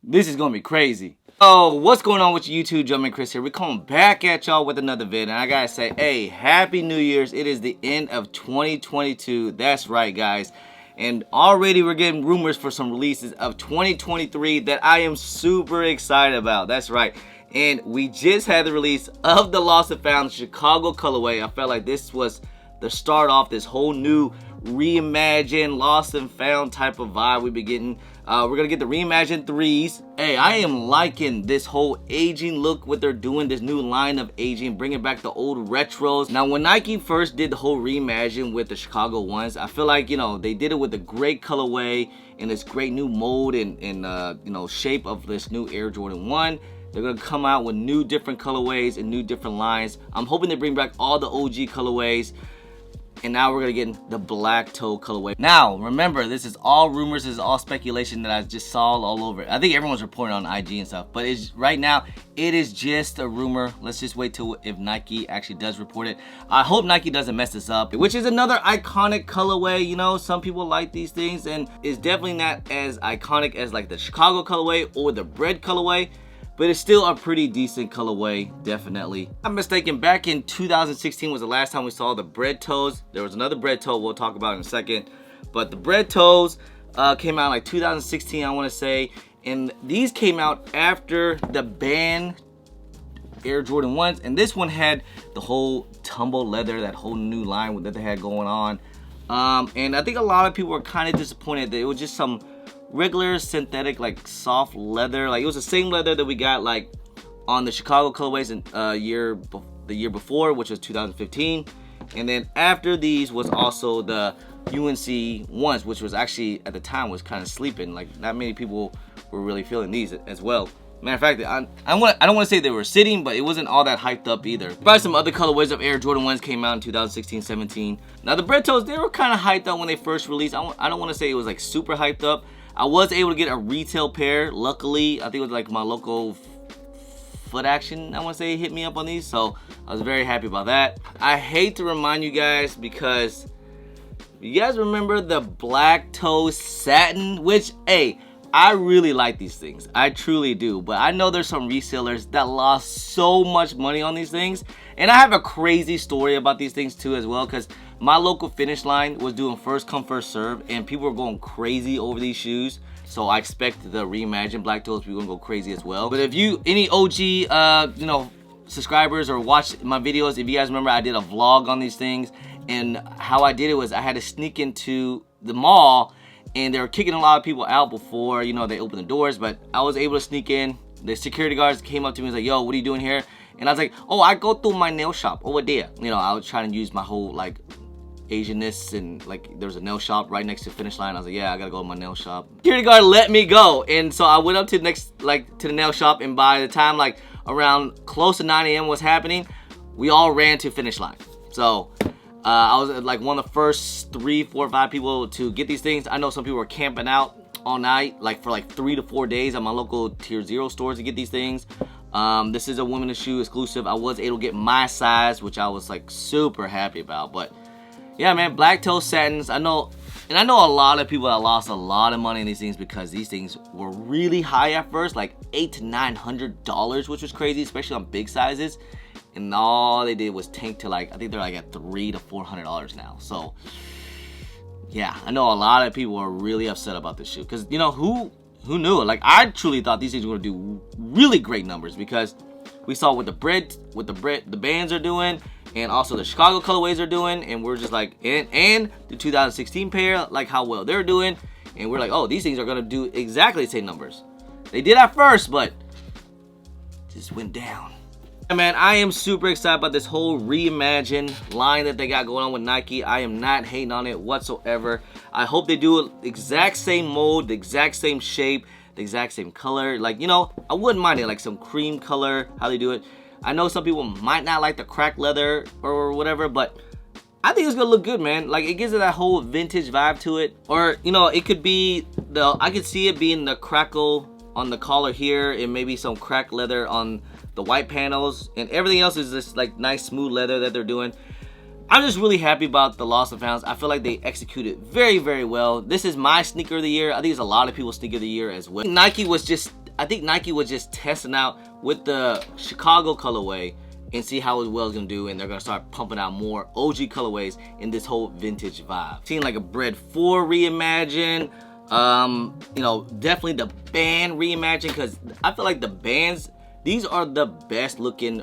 This is gonna be crazy. Oh, what's going on with YouTube? Jumpman Chris here. We're coming back at y'all with another vid, and I gotta say, hey, happy New Year's. It is the end of 2022. That's right, guys. And already we're getting rumors for some releases of 2023 that I am super excited about. That's right. And we just had the release of the Lost and Found Chicago colorway. I felt like this was the start off this whole new reimagined Lost and Found type of vibe we've been getting. We're gonna get the reimagined 3s. Hey, I am liking this whole aging look, what they're doing, this new line of aging, bringing back the old retros. Now, when Nike first did the whole reimagine with the Chicago ones, I feel like, they did it with a great colorway and this great new mold and shape of this new Air Jordan 1. They're gonna come out with new different colorways and new different lines. I'm hoping they bring back all the OG colorways. And now we're gonna get the black toe colorway. Now, remember, this is all rumors, this is all speculation that I just saw all over. I think everyone's reporting on IG and stuff, but right now, it is just a rumor. Let's just wait till if Nike actually does report it. I hope Nike doesn't mess this up, which is another iconic colorway. Some people like these things, and it's definitely not as iconic as like the Chicago colorway or the bread colorway, but it's still a pretty decent colorway, definitely. I'm mistaken, back in 2016 was the last time we saw the bread toes. There was another bread toe we'll talk about in a second. But the bread toes came out like 2016, I wanna say. And these came out after the banned Air Jordan 1s. And this one had the whole tumble leather, that whole new line that they had going on. And I think a lot of people were kind of disappointed that it was just some regular synthetic like soft leather. Like it was the same leather that we got like on the Chicago colorways in the year before, which was 2015. And then after these was also the UNC ones, which was actually at the time was kind of sleeping. Like not many people were really feeling these as well. Matter of fact, I don't want to say they were sitting, but it wasn't all that hyped up either. Probably some other colorways of Air Jordan 1s came out in 2016, 17. Now the bread toes, they were kind of hyped up when they first released. I don't want to say it was like super hyped up. I was able to get a retail pair. Luckily, I think it was like my local Foot Action, I want to say, hit me up on these. So I was very happy about that. I hate to remind you guys because you guys remember the black toe satin, which, hey, I really like these things. I truly do. But I know there's some resellers that lost so much money on these things. And I have a crazy story about these things too as well, because my local Finish Line was doing first come first serve and people were going crazy over these shoes. So I expect the reimagined black toes people gonna go crazy as well. But if you any OG subscribers or watch my videos, if you guys remember, I did a vlog on these things, and how I did it was I had to sneak into the mall and they were kicking a lot of people out before they opened the doors, but I was able to sneak in. The security guards came up to me and was like, yo, what are you doing here? And I was like, oh, I go through my nail shop over there. I was trying to use my whole like Asianness, and like there was a nail shop right next to Finish Line. I was like, yeah, I gotta go to my nail shop. Security guard let me go, and so I went up to the nail shop, and by the time like around close to 9 a.m. was happening, we all ran to Finish Line. So I was like one of the first 3, 4, 5 people to get these things. I know some people were camping out all night, like for like 3 to 4 days at my local Tier 0 stores to get these things. This is a women's shoe exclusive. I was able to get my size, which I was like super happy about. But yeah, man, black toe satins. I know a lot of people that lost a lot of money in these things because these things were really high at first, like $800 to $900, which was crazy, especially on big sizes. And all they did was tank to like, I think they're like at $300 to $400 now. So yeah, I know a lot of people are really upset about this shoe because who knew it? Like I truly thought these things were gonna do really great numbers because we saw what the bands are doing, and also the Chicago colorways are doing, and we're just like, and the 2016 pair, like how well they're doing, and we're like, oh, these things are gonna do exactly the same numbers. They did at first, but just went down. Yeah, man, I am super excited about this whole reimagined line that they got going on with Nike. I am not hating on it whatsoever. I hope they do the exact same mold, the exact same shape, the exact same color. Like, I wouldn't mind it, like some cream color, how they do it. I know some people might not like the cracked leather or whatever, but I think it's gonna look good, man. Like it gives it that whole vintage vibe to it. Or, it could be I could see it being the crackle on the collar here, and maybe some cracked leather on the white panels, and everything else is just like nice smooth leather that they're doing. I'm just really happy about the Lost and Founds. I feel like they executed very, very well. This is my sneaker of the year. I think it's a lot of people's sneaker of the year as well. Nike was just I think Nike was just testing out with the Chicago colorway and see how well it's gonna do, and they're gonna start pumping out more OG colorways in this whole vintage vibe. Seeing like a Bread 4 reimagined, you know, definitely the band reimagined, because I feel like the bands, these are the best looking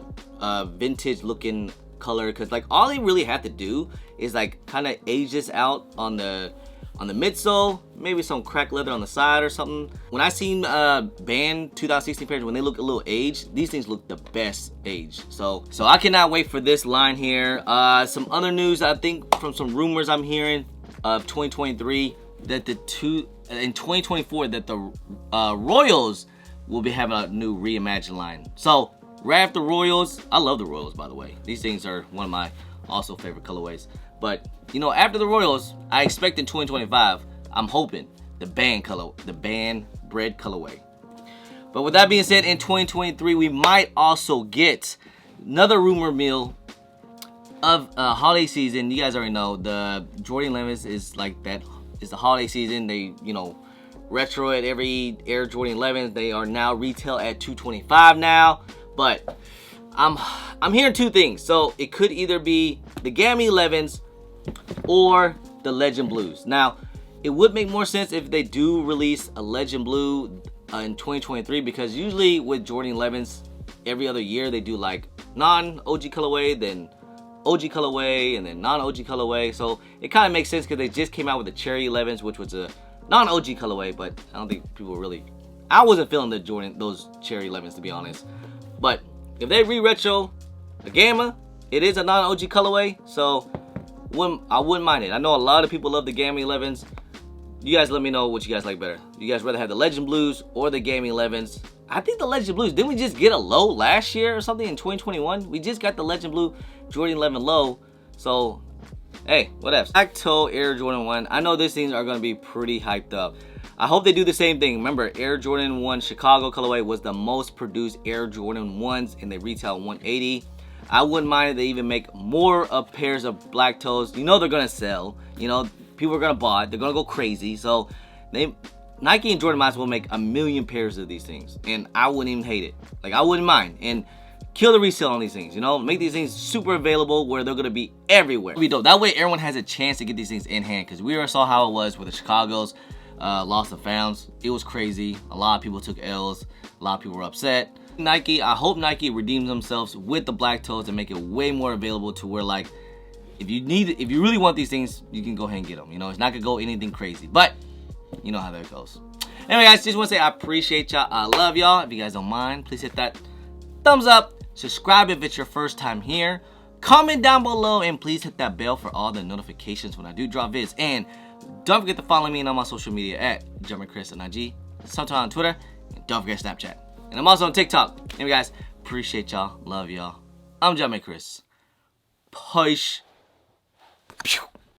vintage looking color, because like all they really have to do is like kind of age this out on the midsole, maybe some cracked leather on the side or something. When I seen band 2016 pairs, when they look a little aged, these things look the best aged. So I cannot wait for this line here. Some other news, I think from some rumors I'm hearing of 2023, that in 2024 that the Royals will be having a new reimagined line. So right after Royals, I love the Royals, by the way. These things are one of my also favorite colorways. But you know, after the Royals, I expect in 2025, I'm hoping the band bread colorway. But with that being said, in 2023, we might also get another rumor mill of holiday season. You guys already know the Jordan 11s is like that. It's the holiday season. They, you know, retro at every Air Jordan 11s. They are now retail at $225 now. But I'm hearing two things. So it could either be the Gammy 11s or the Legend Blues. Now, it would make more sense if they do release a Legend Blue in 2023, because usually with Jordan 11s, every other year they do like non-OG colorway, then OG colorway, and then non-OG colorway. So it kind of makes sense because they just came out with the Cherry 11s, which was a non-OG colorway, but I don't think people really, I wasn't feeling those Cherry 11s, to be honest. But if they re-retro the Gamma, it is a non-OG colorway, so I wouldn't mind it. I know a lot of people love the Gamma 11s. You guys let me know what you guys like better. You guys rather have the Legend Blues or the Gamma 11s? I think the Legend Blues, didn't we just get a low last year or something in 2021? We just got the Legend Blue Jordan 11 low. So, hey, whatever. Black Toe Air Jordan 1. I know these things are going to be pretty hyped up. I hope they do the same thing. Remember, Air Jordan 1 Chicago colorway was the most produced Air Jordan 1s, and they retail $180. I wouldn't mind if they even make more of pairs of Black Toes. You know they're going to sell. You know, people are going to buy it. They're going to go crazy. So, Nike and Jordan might as well make 1 million pairs of these things, and I wouldn't even hate it. Like, I wouldn't mind. And kill the resale on these things, you know? Make these things super available where they're going to be everywhere. It'll be dope. That way, everyone has a chance to get these things in hand, because we already saw how it was with the Chicago's lost and founds. It was crazy. A lot of people took L's. A lot of people were upset. Nike, I hope Nike redeems themselves with the Black Toes and make it way more available to where, like, if you really want these things, you can go ahead and get them. You know, it's not gonna go anything crazy, but you know how that goes. Anyway, guys, just want to say I appreciate y'all. I love y'all. If you guys don't mind, please hit that thumbs up. Subscribe if it's your first time here. Comment down below, and please hit that bell for all the notifications when I do drop vids. And don't forget to follow me on my social media at JumpingChris on IG, sometime on Twitter, and don't forget Snapchat. And I'm also on TikTok. Anyway, guys, appreciate y'all. Love y'all. I'm JumpingChris. Push. Pew.